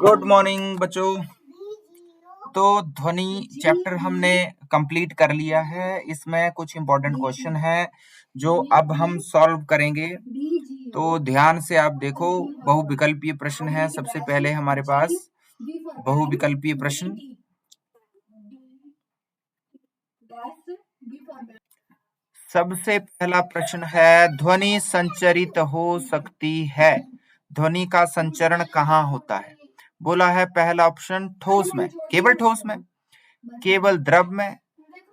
Good morning बच्चों। तो ध्वनि चैप्टर हमने कंप्लीट कर लिया है। इसमें कुछ इंपॉर्टेंट क्वेश्चन है जो अब हम सॉल्व करेंगे। तो ध्यान से आप देखो, बहुविकल्पीय प्रश्न है। सबसे पहले हमारे पास बहुविकल्पीय प्रश्न। सबसे पहला प्रश्न है, ध्वनि संचरित हो सकती है। ध्वनि का संचरण कहाँ होता है? बोला है पहला ऑप्शन ठोस में, केवल ठोस में, केवल द्रव में,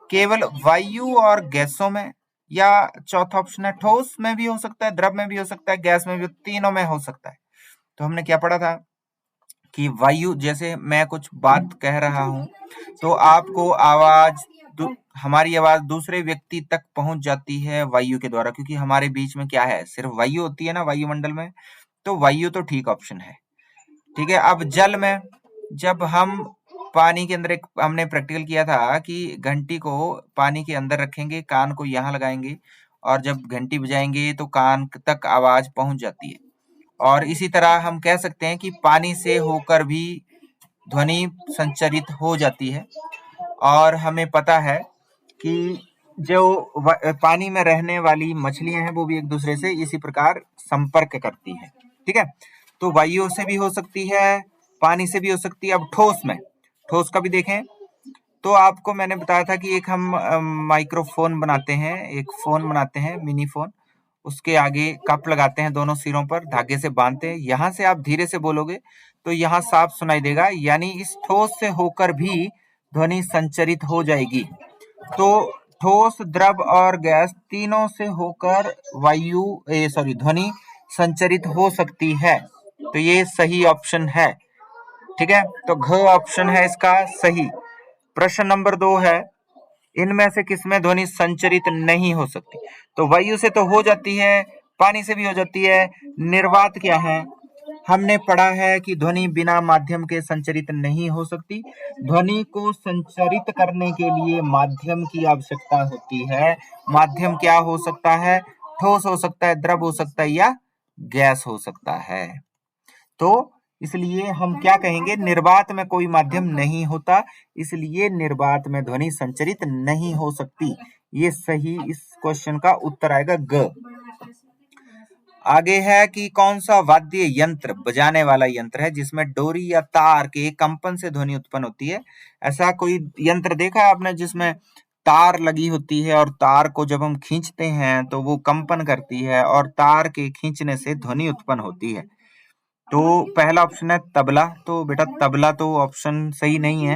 केवल वायु और गैसों में, या चौथा ऑप्शन है ठोस में भी हो सकता है, द्रव में भी हो सकता है, गैस में भी, तीनों में हो सकता है। तो हमने क्या पढ़ा था कि वायु, जैसे मैं कुछ बात कह रहा हूं तो आपको आवाज, हमारी आवाज दूसरे व्यक्ति तक पहुंच जाती है वायु के द्वारा, क्योंकि हमारे बीच में क्या है, सिर्फ वायु होती है ना वायुमंडल में। तो वायु तो ठीक ऑप्शन है। ठीक है। अब जल में, जब हम पानी के अंदर, एक हमने प्रैक्टिकल किया था कि घंटी को पानी के अंदर रखेंगे, कान को यहाँ लगाएंगे और जब घंटी बजाएंगे तो कान तक आवाज पहुंच जाती है। और इसी तरह हम कह सकते हैं कि पानी से होकर भी ध्वनि संचरित हो जाती है। और हमें पता है कि जो पानी में रहने वाली मछलियां हैं वो भी एक दूसरे से इसी प्रकार संपर्क करती है। ठीक है। तो वायु से भी हो सकती है, पानी से भी हो सकती है। अब ठोस में, ठोस का भी देखें तो आपको मैंने बताया था कि एक हम माइक्रोफोन बनाते हैं, एक फोन बनाते हैं, मिनी फोन। उसके आगे कप लगाते हैं, दोनों सिरों पर धागे से बांधते हैं। यहां से आप धीरे से बोलोगे तो यहाँ साफ सुनाई देगा, यानी इस ठोस से होकर भी ध्वनि संचरित हो जाएगी। तो ठोस, द्रव और गैस तीनों से होकर वायु ध्वनि संचरित हो सकती है। तो ये सही ऑप्शन है। ठीक है। तो घ ऑप्शन है इसका सही। प्रश्न नंबर 2 है, इनमें से किसमें ध्वनि संचरित नहीं हो सकती? तो वायु से तो हो जाती है, पानी से भी हो जाती है। निर्वात क्या है? हमने पढ़ा है कि ध्वनि बिना माध्यम के संचरित नहीं हो सकती। ध्वनि को संचरित करने के लिए माध्यम की आवश्यकता होती है। माध्यम क्या हो सकता है? ठोस हो सकता है, द्रव हो सकता है, या गैस हो सकता है। तो इसलिए हम क्या कहेंगे, निर्वात में कोई माध्यम नहीं होता, इसलिए निर्वात में ध्वनि संचरित नहीं हो सकती। ये सही, इस क्वेश्चन का उत्तर आएगा ग। आगे है कि कौन सा वाद्य यंत्र, बजाने वाला यंत्र है जिसमें डोरी या तार के कंपन से ध्वनि उत्पन्न होती है? ऐसा कोई यंत्र देखा है आपने जिसमें तार लगी होती है और तार को जब हम खींचते हैं तो वो कंपन करती है और तार के खींचने से ध्वनि उत्पन्न होती है? तो पहला ऑप्शन है तबला। तो बेटा तबला तो ऑप्शन सही नहीं है,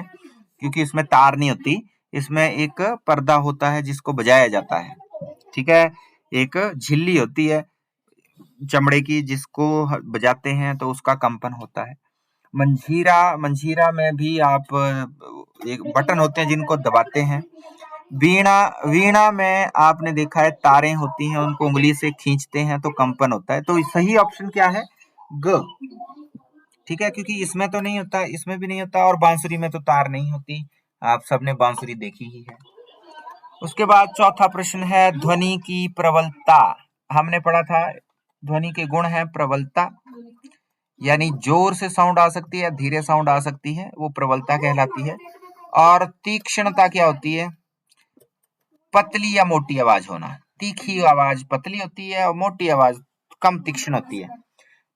क्योंकि इसमें तार नहीं होती, इसमें एक पर्दा होता है जिसको बजाया जाता है। ठीक है। एक झिल्ली होती है चमड़े की, जिसको बजाते हैं तो उसका कंपन होता है। मंजीरा, मंजीरा में भी आप एक बटन होते हैं जिनको दबाते हैं। वीणा, वीणा में आपने देखा है तारें होती हैं, उनको उंगली से खींचते हैं तो कंपन होता है। तो सही ऑप्शन क्या है? ग। ठीक है, क्योंकि इसमें तो नहीं होता, इसमें भी नहीं होता, और बांसुरी में तो तार नहीं होती। आप सबने बांसुरी देखी ही है। उसके बाद चौथा प्रश्न है, ध्वनि की प्रबलता। हमने पढ़ा था ध्वनि के गुण है प्रबलता, यानी जोर से साउंड आ सकती है, धीरे साउंड आ सकती है, वो प्रबलता कहलाती है। और तीक्ष्णता क्या होती है? पतली या मोटी आवाज होना। तीखी आवाज पतली होती है और मोटी आवाज कम तीक्ष्ण होती है।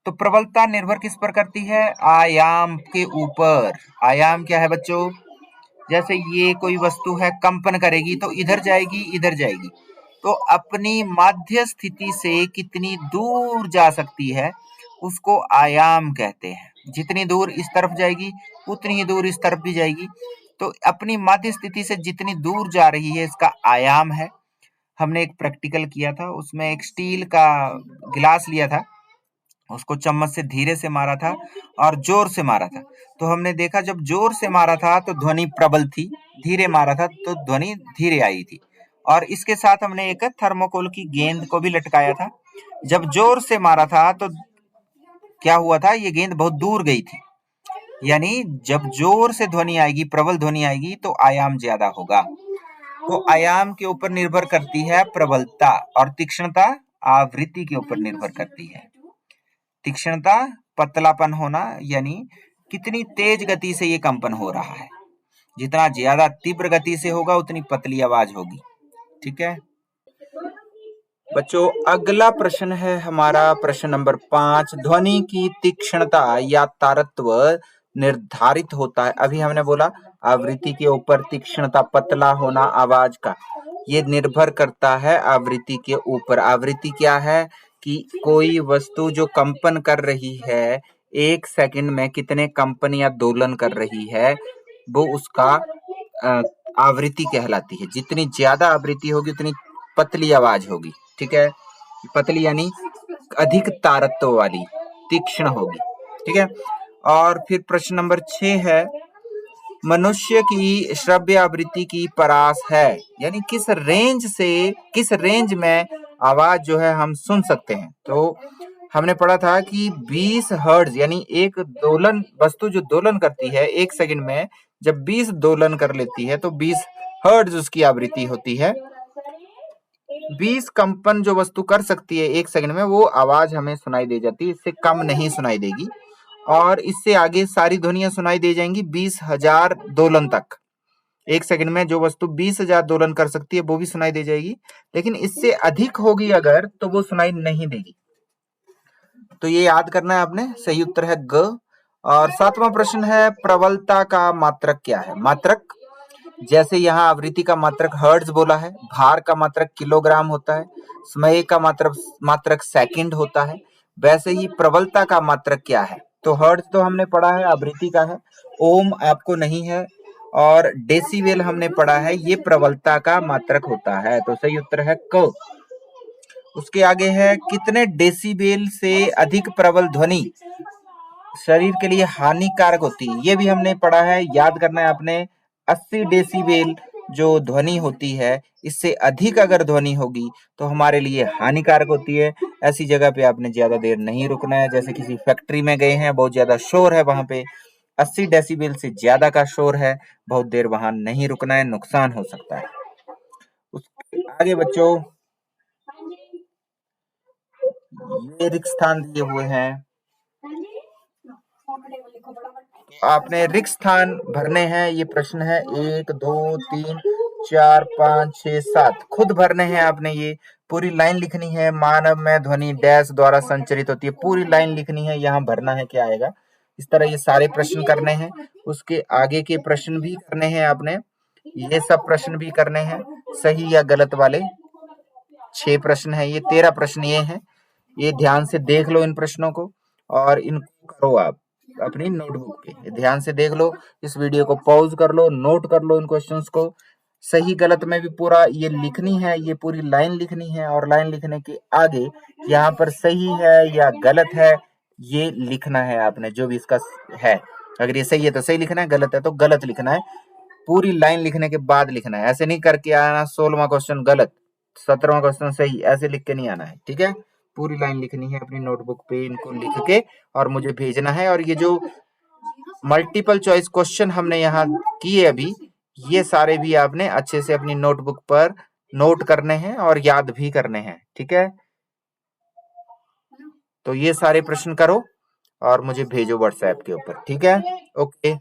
तो प्रबलता निर्भर किस पर करती है? आयाम के ऊपर। आयाम क्या है बच्चों? जैसे ये कोई वस्तु है, कंपन करेगी तो इधर जाएगी, इधर जाएगी। तो अपनी माध्य स्थिति से कितनी दूर जा सकती है उसको आयाम कहते हैं। जितनी दूर इस तरफ जाएगी उतनी ही दूर इस तरफ भी जाएगी। तो अपनी माध्य स्थिति से जितनी दूर जा रही है इसका आयाम है। हमने एक प्रैक्टिकल किया था, उसमें एक स्टील का गिलास लिया था, उसको चम्मच से धीरे से मारा था और जोर से मारा था। तो हमने देखा जब जोर से मारा था तो ध्वनि प्रबल थी, धीरे मारा था तो ध्वनि धीरे आई थी। और इसके साथ हमने एक थर्मोकोल की गेंद को भी लटकाया था। जब जोर से मारा था तो क्या हुआ था, ये गेंद बहुत दूर गई थी। यानी जब जोर से ध्वनि आएगी, प्रबल ध्वनि आएगी तो आयाम ज्यादा होगा। तो आयाम के ऊपर निर्भर करती है प्रबलता, और तीक्ष्णता आवृत्ति के ऊपर निर्भर करती है। तीक्ष्णता पतलापन होना, यानी कितनी तेज गति से ये कंपन हो रहा है। जितना ज्यादा तीव्र गति से होगा उतनी पतली आवाज होगी। ठीक है बच्चों, अगला प्रश्न है हमारा प्रश्न नंबर 5। ध्वनि की तीक्ष्णता या तारत्व निर्धारित होता है। अभी हमने बोला आवृत्ति के ऊपर तीक्ष्णता, पतला होना आवाज का, ये निर्भर करता है आवृत्ति के ऊपर। आवृत्ति क्या है कि कोई वस्तु जो कंपन कर रही है, 1 सेकंड में कितने कंपन या दोलन कर रही है, वो उसका आवृत्ति कहलाती है। जितनी ज्यादा आवृत्ति होगी उतनी पतली आवाज होगी। ठीक है, पतली यानी अधिक तारत्व वाली, तीक्ष्ण होगी। ठीक है, और फिर प्रश्न नंबर 6 है, मनुष्य की श्रव्य आवृत्ति की परास है, यानी किस रेंज में आवाज जो है हम सुन सकते हैं। तो हमने पढ़ा था कि 20 हर्ट्ज, यानी एक दोलन, वस्तु जो दोलन करती है 1 सेकंड में, जब 20 दोलन कर लेती है तो 20 हर्ट्ज उसकी आवृत्ति होती है। 20 कंपन जो वस्तु कर सकती है 1 सेकंड में, वो आवाज हमें सुनाई दे जाती है, इससे कम नहीं सुनाई देगी। और इससे आगे सारी ध्वनियां सुनाई दे जाएंगी 20,000 दोलन तक। 1 सेकंड में जो वस्तु 20,000 दोलन कर सकती है वो भी सुनाई दे जाएगी, लेकिन इससे अधिक होगी अगर, तो वो सुनाई नहीं देगी। तो ये याद करना है आपने। सही उत्तर है ग। और 7वां प्रश्न है, प्रबलता का मात्रक क्या है। मात्रक, जैसे यहाँ आवृत्ति का मात्रक हर्ट्ज बोला है, भार का मात्रक किलोग्राम होता है, समय का मात्रक सेकंड होता है, वैसे ही प्रबलता का मात्रक क्या है। तो हर्ट्ज तो हमने पढ़ा है, आवृत्ति का है। ओम आपको नहीं है, और डेसिबेल हमने पढ़ा है, ये प्रबलता का मात्रक होता है। तो सही उत्तर है क। उसके आगे है, कितने डेसिबेल से अधिक प्रबल ध्वनि शरीर के लिए हानिकारक होती है। ये भी हमने पढ़ा है, याद करना है आपने। 80 डेसिबेल जो ध्वनि होती है, इससे अधिक अगर ध्वनि होगी तो हमारे लिए हानिकारक होती है। ऐसी जगह पे आपने ज्यादा देर नहीं रुकना है। जैसे किसी फैक्ट्री में गए हैं, बहुत ज्यादा शोर है वहां पे, 80 डेसिबल से ज्यादा का शोर है, बहुत देर वहां नहीं रुकना है, नुकसान हो सकता है। उसके आगे बच्चों, ये रिक्त स्थान दिए हुए हैं, आपने रिक्त स्थान भरने हैं। ये प्रश्न है 1 2 3 4 5 6 7, खुद भरने हैं आपने। ये पूरी लाइन लिखनी है। मानव में ध्वनि डैश द्वारा संचरित होती है, पूरी लाइन लिखनी है, यहाँ भरना है क्या आएगा। इस तरह ये सारे प्रश्न करने हैं। उसके आगे के प्रश्न भी करने हैं आपने, ये सब प्रश्न भी करने हैं, सही या गलत वाले। 6 प्रश्न है, ये 13 प्रश्न ये हैं। ये ध्यान से देख लो इन प्रश्नों को, और इनको करो आप अपनी नोटबुक पे। ध्यान से देख लो, इस वीडियो को पॉज कर लो, नोट कर लो इन क्वेश्चंस को। सही गलत में भी पूरा ये लिखनी है, ये पूरी लाइन लिखनी है, और लाइन लिखने के आगे यहाँ पर सही है या गलत है ये लिखना है आपने, जो भी इसका है। अगर ये सही है तो सही लिखना है, गलत है तो गलत लिखना है। पूरी लाइन लिखने के बाद लिखना है, ऐसे नहीं करके आना 16वां क्वेश्चन गलत, 17वां क्वेश्चन सही, ऐसे लिख के नहीं आना है। ठीक है, पूरी लाइन लिखनी है अपनी नोटबुक पे, इनको लिख के और मुझे भेजना है। और ये जो मल्टीपल चॉइस क्वेश्चन हमने यहाँ किए अभी, ये सारे भी आपने अच्छे से अपनी नोटबुक पर नोट करने हैं और याद भी करने हैं। ठीक है, तो ये सारे प्रश्न करो और मुझे भेजो व्हाट्सएप के ऊपर। ठीक है, ओके।